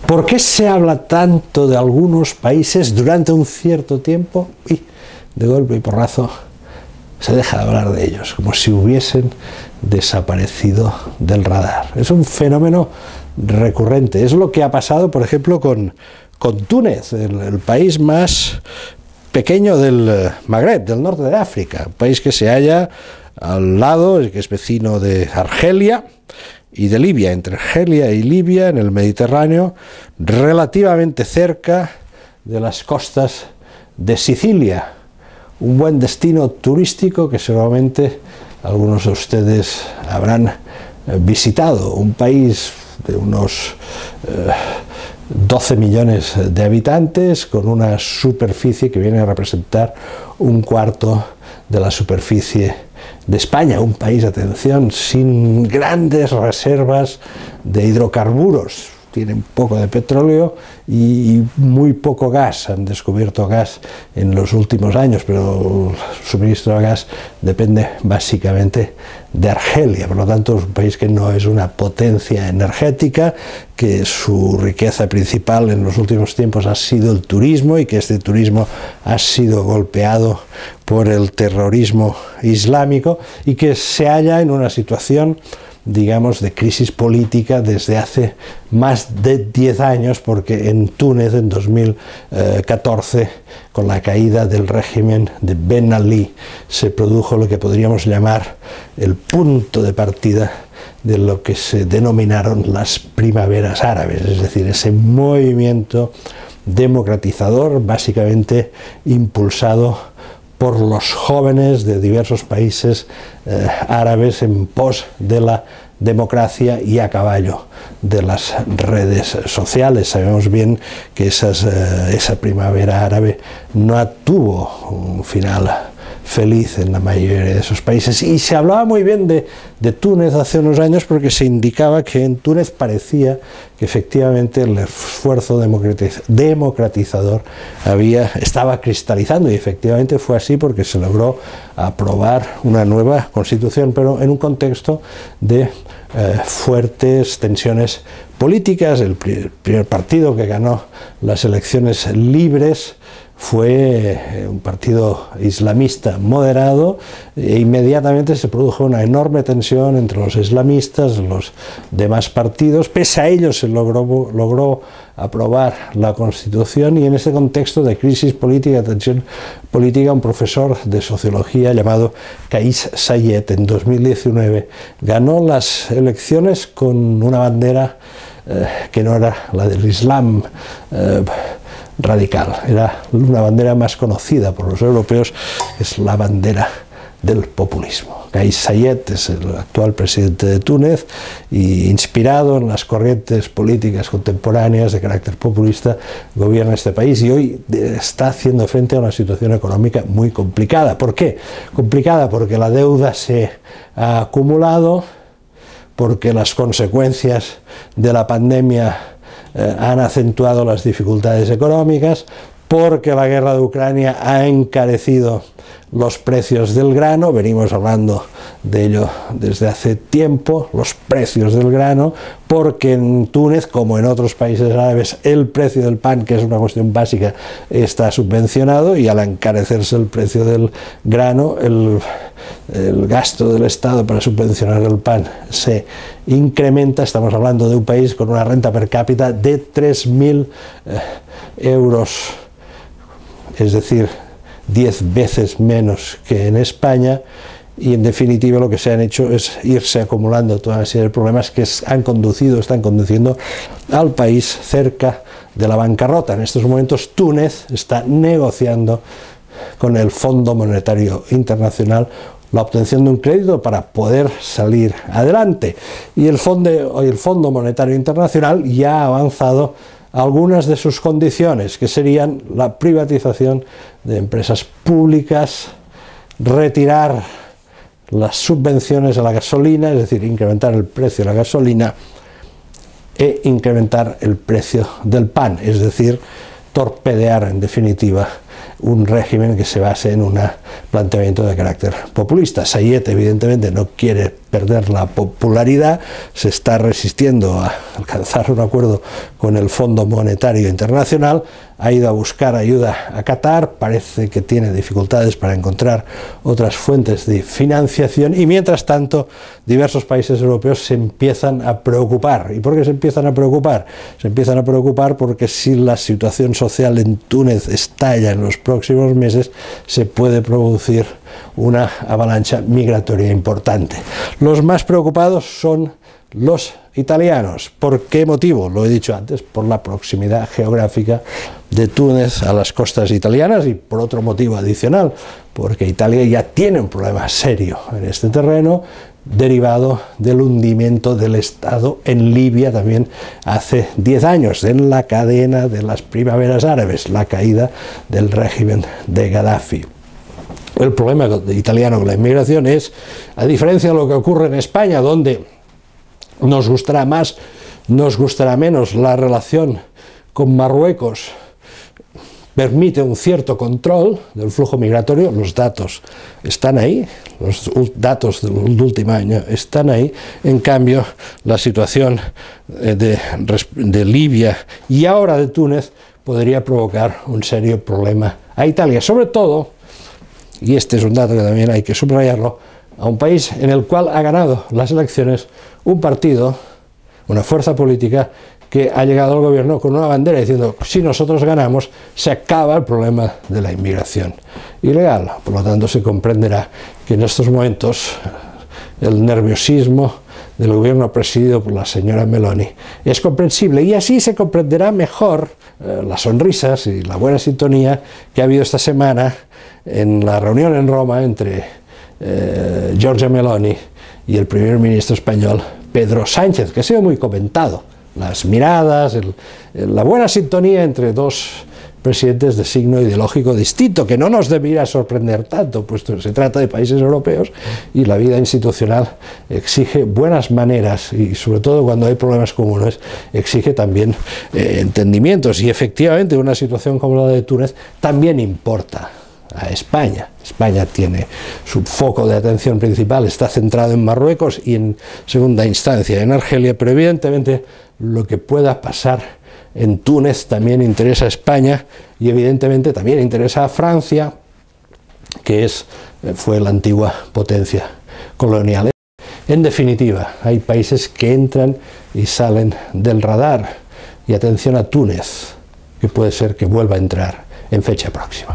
¿Por qué se habla tanto de algunos países durante un cierto tiempo y de golpe y porrazo se deja de hablar de ellos, como si hubiesen desaparecido del radar? Es un fenómeno recurrente. Es lo que ha pasado, por ejemplo, con Túnez, el país más pequeño del Magreb, del norte de África, un país que se halla al lado, que es vecino de Argelia y de Libia, entre Argelia y Libia, en el Mediterráneo, relativamente cerca de las costas de Sicilia, un buen destino turístico que seguramente algunos de ustedes habrán visitado, un país de unos 12 millones de habitantes, con una superficie que viene a representar un cuarto de la superficie de España, un país, atención, sin grandes reservas de hidrocarburos. Tienen poco de petróleo y muy poco gas. Han descubierto gas en los últimos años, pero el suministro de gas depende básicamente de Argelia. Por lo tanto, es un país que no es una potencia energética, que su riqueza principal en los últimos tiempos ha sido el turismo y que este turismo ha sido golpeado por el terrorismo islámico y que se halla en una situación, digamos, de crisis política desde hace más de 10 años, porque en Túnez, en 2014, con la caída del régimen de Ben Ali, se produjo lo que podríamos llamar el punto de partida de lo que se denominaron las primaveras árabes, es decir, ese movimiento democratizador, básicamente impulsado por los jóvenes de diversos países árabes en pos de la democracia y a caballo de las redes sociales. Sabemos bien que esa primavera árabe no tuvo un final feliz en la mayoría de esos países, y se hablaba muy bien de Túnez hace unos años porque se indicaba que en Túnez parecía que efectivamente el esfuerzo democratizador estaba cristalizando, y efectivamente fue así, porque se logró aprobar una nueva constitución, pero en un contexto de fuertes tensiones políticas. El primer partido que ganó las elecciones libres fue un partido islamista moderado, e inmediatamente se produjo una enorme tensión entre los islamistas y los demás partidos. Pese a ello se logró aprobar la Constitución, y en ese contexto de crisis política, tensión política, un profesor de sociología llamado Kais Saied en 2019 ganó las elecciones con una bandera que no era la del Islam radical, era una bandera más conocida por los europeos, es la bandera del populismo. Kais Saied es el actual presidente de Túnez, y inspirado en las corrientes políticas contemporáneas de carácter populista, gobierna este país, y hoy está haciendo frente a una situación económica muy complicada. ¿Por qué? Complicada porque la deuda se ha acumulado, porque las consecuencias de la pandemia han acentuado las dificultades económicas, porque la guerra de Ucrania ha encarecido los precios del grano. Venimos hablando de ello desde hace tiempo, los precios del grano, porque en Túnez, como en otros países árabes, el precio del pan, que es una cuestión básica, está subvencionado, y al encarecerse el precio del grano, el gasto del Estado para subvencionar el pan se incrementa. Estamos hablando de un país con una renta per cápita de 3.000 euros, es decir, 10 veces menos que en España, y en definitiva lo que se han hecho es irse acumulando toda una serie de problemas que están conduciendo al país cerca de la bancarrota. En estos momentos Túnez está negociando con el Fondo Monetario Internacional la obtención de un crédito para poder salir adelante, y el Fondo Monetario Internacional ya ha avanzado algunas de sus condiciones, que serían la privatización de empresas públicas, retirar las subvenciones a la gasolina, es decir, incrementar el precio de la gasolina, e incrementar el precio del pan, es decir, torpedear en definitiva un régimen que se base en un planteamiento de carácter populista. Saied evidentemente no quiere perder la popularidad, se está resistiendo a alcanzar un acuerdo con el Fondo Monetario Internacional, ha ido a buscar ayuda a Qatar, parece que tiene dificultades para encontrar otras fuentes de financiación y mientras tanto diversos países europeos se empiezan a preocupar. ¿Y por qué se empiezan a preocupar? Se empiezan a preocupar porque si la situación social en Túnez estalla en los próximos meses, se puede producir una avalancha migratoria importante. Los más preocupados son los italianos. ¿Por qué motivo? Lo he dicho antes, por la proximidad geográfica de Túnez a las costas italianas y por otro motivo adicional, porque Italia ya tiene un problema serio en este terreno, derivado del hundimiento del Estado en Libia también hace 10 años, en la cadena de las primaveras árabes, la caída del régimen de Gaddafi. El problema italiano con la inmigración es, a diferencia de lo que ocurre en España, donde nos gustará más, nos gustará menos, la relación con Marruecos permite un cierto control del flujo migratorio, los datos están ahí, los datos del último año están ahí, en cambio la situación de Libia y ahora de Túnez podría provocar un serio problema a Italia, sobre todo, y este es un dato que también hay que subrayarlo, a un país en el cual ha ganado las elecciones un partido, una fuerza política que ha llegado al gobierno con una bandera diciendo si nosotros ganamos se acaba el problema de la inmigración ilegal. Por lo tanto se comprenderá que en estos momentos el nerviosismo del gobierno presidido por la señora Meloni es comprensible y así se comprenderá mejor las sonrisas y la buena sintonía que ha habido esta semana en la reunión en Roma entre Giorgia Meloni y el primer ministro español Pedro Sánchez, que ha sido muy comentado. Las miradas, la buena sintonía entre dos presidentes de signo ideológico distinto, que no nos debería sorprender tanto, puesto que se trata de países europeos y la vida institucional exige buenas maneras y sobre todo cuando hay problemas comunes exige también entendimientos y efectivamente una situación como la de Túnez también importa a España. España tiene su foco de atención principal, está centrado en Marruecos y en segunda instancia en Argelia, pero evidentemente lo que pueda pasar en Túnez también interesa a España y evidentemente también interesa a Francia, que fue la antigua potencia colonial. En definitiva, hay países que entran y salen del radar y atención a Túnez, que puede ser que vuelva a entrar en fecha próxima.